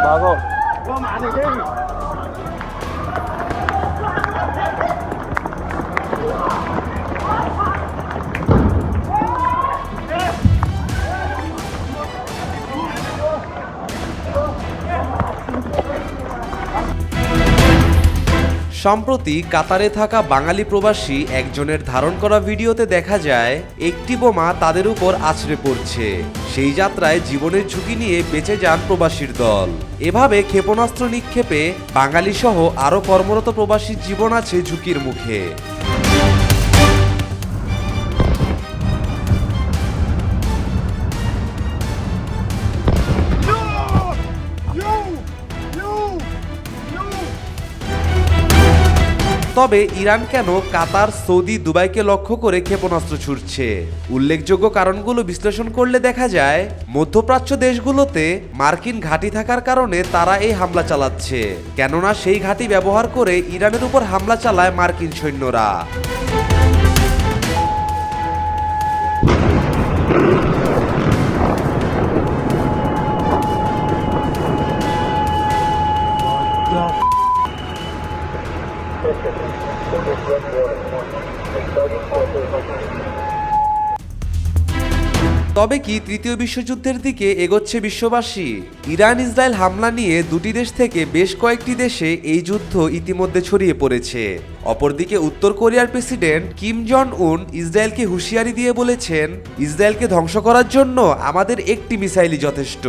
Bago. সম্প্রতি কাতারে থাকা বাঙালি প্রবাসী একজনের ধারণ করা ভিডিওতে দেখা যায় একটি বোমা তাদের উপর আছড়ে পড়ছে। সেই যাত্রায় জীবনের ঝুঁকি নিয়ে বেঁচে যান প্রবাসীর দল। এভাবে ক্ষেপণাস্ত্র নিক্ষেপে বাঙালি সহ আরও কর্মরত প্রবাসীর জীবন আছে ঝুঁকির মুখে। তবে ইরান কেন কাতার, সৌদি, দুবাইকে লক্ষ্য করে ক্ষেপণাস্ত্র ছুড়ছে? উল্লেখযোগ্য কারণগুলো বিশ্লেষণ করলে দেখা যায় মধ্যপ্রাচ্য দেশগুলোতে মার্কিন ঘাঁটি থাকার কারণে তারা এই হামলা চালাচ্ছে। কেননা সেই ঘাঁটি ব্যবহার করে ইরানের উপর হামলা চালায় মার্কিন সৈন্যরা। তবে কি তৃতীয় বিশ্বযুদ্ধের দিকে এগোচ্ছে বিশ্ববাসী? ইরান ইসরায়েল হামলা নিয়ে দুটি দেশ থেকে বেশ কয়েকটি দেশে এই যুদ্ধ ইতিমধ্যে ছড়িয়ে পড়েছে। অপরদিকে উত্তর কোরিয়ার প্রেসিডেন্ট কিম জন উন ইসরায়েলকে হুঁশিয়ারি দিয়ে বলেছেন, ইসরায়েলকে ধ্বংস করার জন্য আমাদের একটি মিসাইলই যথেষ্ট।